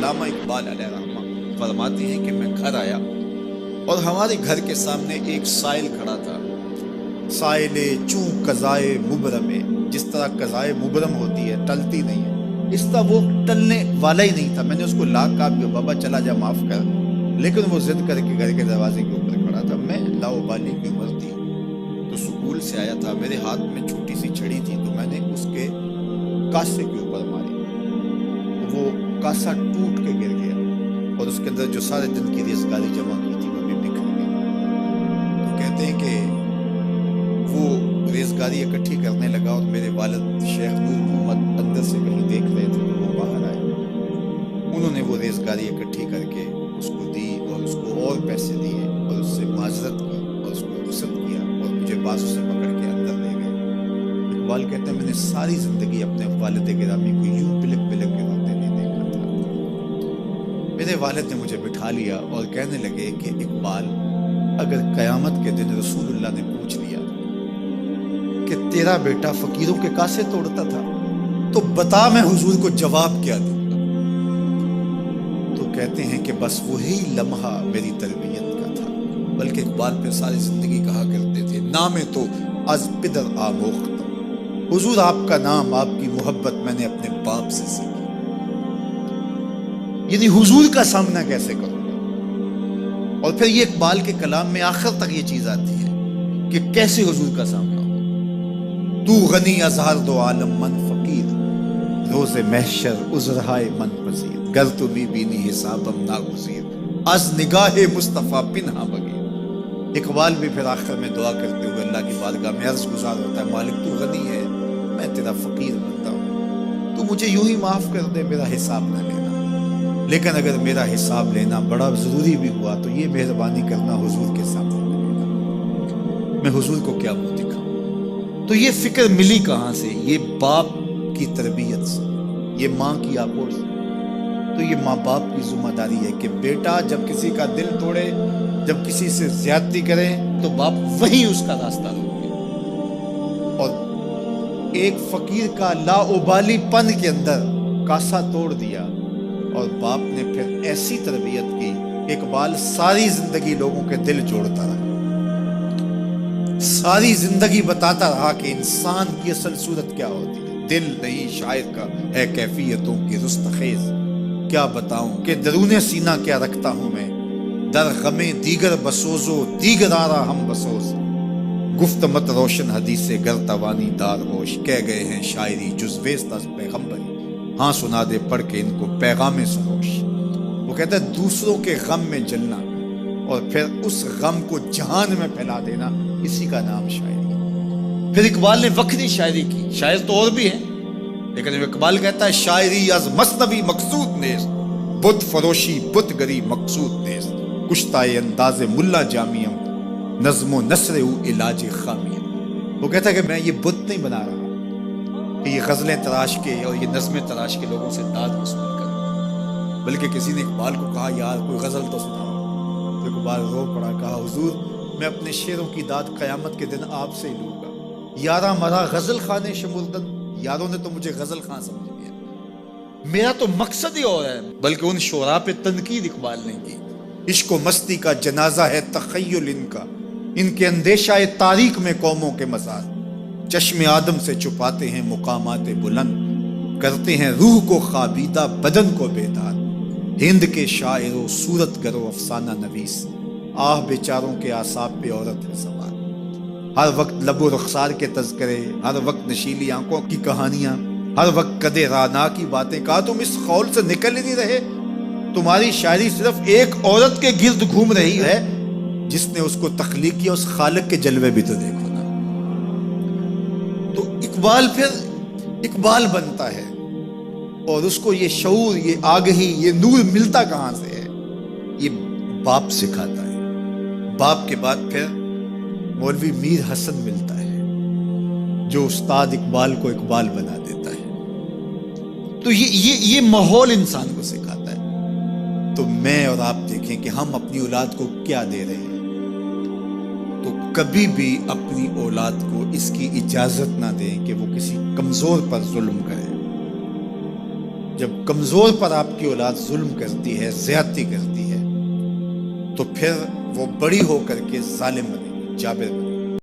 علامہ اقبال علیہ رحمہ فرماتے ہیں کہ میں گھر آیا اور ہمارے گھر کے سامنے ایک سائل کھڑا تھا. سائل چوں قضائے مبرم، جس طرح قضائے مبرم ہوتی ہے ٹلتی نہیں ہے، اس طرح وہ ٹلنے والا ہی نہیں تھا. میں نے اس کو لا کہا کہ بابا چلا جا معاف کر، لیکن وہ ضد کر کے گھر کے دروازے کے اوپر کھڑا تھا. میں لاؤبالی کی عمر تھی تو سکول سے آیا تھا، میرے ہاتھ میں چھوٹی سی چھڑی تھی تو میں نے اس کے کاسے کے اوپر ماری. وہ کاسا ٹوٹ کے گر گیا اور اس کے اندر جو سارے دن کی ریزگاری جمع کی تھی وہ بھی بکھر گئی. تو کہتے ہیں کہ وہ ریزگاری اکٹھی کرنے لگا اور میرے والد شیخ نور محمد اندر سے کہیں دیکھ رہے تھے تو وہ باہر آئے. انہوں نے وہ ریزگاری اکٹھی کر کے اس کو دی اور اس کو اور پیسے دیے اور اس سے معذرت کی اور اس کو رخصت کیا اور مجھے بازو سے پکڑ کے اندر لے گئے. اقبال کہتے ہیں میں نے ساری زندگی اپنے والد گرامی کو یوں پلک پلک کے روتے نہیں دیکھا تھا. میرے والد نے مجھے بٹھا لیا اور کہنے لگے کہ اقبال، اگر قیامت کے دن رسول اللہ نے پوچھ لیا کہ تیرا بیٹا فقیروں کے کاسے توڑتا تھا تو بتا میں حضور کو جواب کیا دوں گا. تو کہتے ہیں کہ بس وہی لمحہ میری تربیت کا تھا. بلکہ اقبال پہ ساری زندگی کہا کرتے تھے نام تو از پدر آموختم، حضور آپ کا نام، آپ کی محبت میں نے اپنے باپ سے سیکھی. یعنی حضور کا سامنا کیسے کروں گا. اور پھر یہ اقبال کے کلام میں آخر تک یہ چیز آتی ہے کہ کیسے حضور کا سامنا ہو. تو غنی از ہر دو عالم من فقیر، روز محشر عذرہائے من پذیر، گر تو بھی بینی حسابم ناگزیر، از نگاہ مصطفیٰ پنہا بغیر. اقبال بھی پھر آخر میں دعا کرتے ہوئے اللہ کی بارگاہ میں عرض گزار ہوتا ہے مالک تو غنی ہے، میں تیرا فقیر بنتا ہوں، تو مجھے یوں ہی معاف کر دے، میرا حساب نہ لینا. لیکن اگر میرا حساب لینا بڑا ضروری بھی ہوا تو یہ مہربانی کرنا حضور کے سامنے لینا. میں حضور کو کیا منہ دکھاؤں. تو یہ فکر ملی کہاں سے؟ یہ باپ کی تربیت سے، یہ ماں کی آغوش سے. تو یہ ماں باپ کی ذمہ داری ہے کہ بیٹا جب کسی کا دل توڑے، جب کسی سے زیادتی کرے تو باپ وہی اس کا راستہ روکے. اور ایک فقیر کا لاؤبالی پن کے اندر کاسا توڑ دیا اور باپ نے پھر ایسی تربیت کی. اقبال ساری زندگی لوگوں کے دل جوڑتا رہا، ساری زندگی بتاتا رہا کہ انسان کی اصل صورت کیا ہوتی ہے. دل نہیں شاعر کا ہے کیفیتوں کی رستخیز، کیا بتاؤں کہ درون سینہ کیا رکھتا ہوں میں، در غم دیگر بسوزو دیگر آرا ہم بسوز، گفت مت روشن حدیث گر توانی دار ہوش، کہہ گئے ہیں شاعری جزویست از پیغمبری، ہاں سنا دے پڑھ کے ان کو پیغام سروش. وہ کہتا ہے دوسروں کے غم میں جلنا اور پھر اس غم کو جہان میں پھیلا دینا، اسی کا نام شاعری ہے. پھر اقبال نے وکری شاعری کی. شاعر تو اور بھی ہیں لیکن اقبال کہتا ہے شاعری از مثنوی مقصود نیست، بت فروشی بت گری مقصود نیست، کشتائے انداز ملا جامیم، نظم و نثر او علاج خامیم. وہ کہتا ہے کہ میں یہ بت نہیں بنا رہا کہ یہ غزلیں تراش کے اور یہ نظمیں تراش کے لوگوں سے داد وصول کروں، بلکہ کسی نے اقبال کو کہا یار کوئی غزل تو سناؤ. تو اقبال رو پڑا، کہا حضور میں اپنے شعروں کی داد قیامت کے دن آپ سے ہی لوں گا. یارا مرا غزل خانے شمردن، یاروں نے تو مجھے غزل خان سمجھ لیا، میرا تو مقصد ہی اور ہے. بلکہ ان شعراء پہ تنقید اقبال نے کی. عشق و مستی کا جنازہ ہے تخیل ان کا، ان کے اندیشہ تاریخ میں قوموں کے مزار، چشم آدم سے چھپاتے ہیں مقامات بلند، کرتے ہیں روح کو خوابیدہ بدن کو بیدار. ہند کے شاعر و صورت گرو افسانہ نویس، آہ بیچاروں کے اعصاب پہ عورت ہے سوار. ہر وقت لب و رخسار کے تذکرے، ہر وقت نشیلی آنکھوں کی کہانیاں، ہر وقت کدے رانا کی باتیں. کہا تم اس خول سے نکل ہی نہیں رہے، تمہاری شاعری صرف ایک عورت کے گرد گھوم رہی ہے جس نے اس کو تخلیق کیا، اس خالق کے جلوے بھی تو دیکھو نا. تو اقبال پھر اقبال بنتا ہے اور اس کو یہ شعور، یہ آگہی، یہ نور ملتا کہاں سے ہے؟ یہ باپ سکھاتا ہے. باپ کے بعد پھر مولوی میر حسن ملتا ہے جو استاد اقبال کو اقبال بنا دیتا ہے. تو یہ ماحول انسان کو سکھاتا ہے. تو میں اور آپ دیکھیں کہ ہم اپنی اولاد کو کیا دے رہے ہیں. تو کبھی بھی اپنی اولاد کو اس کی اجازت نہ دیں کہ وہ کسی کمزور پر ظلم کرے. جب کمزور پر آپ کی اولاد ظلم کرتی ہے، زیادتی کرتی ہے، تو پھر وہ بڑی ہو کر کے ظالم بنے گی، جابر بنے گی۔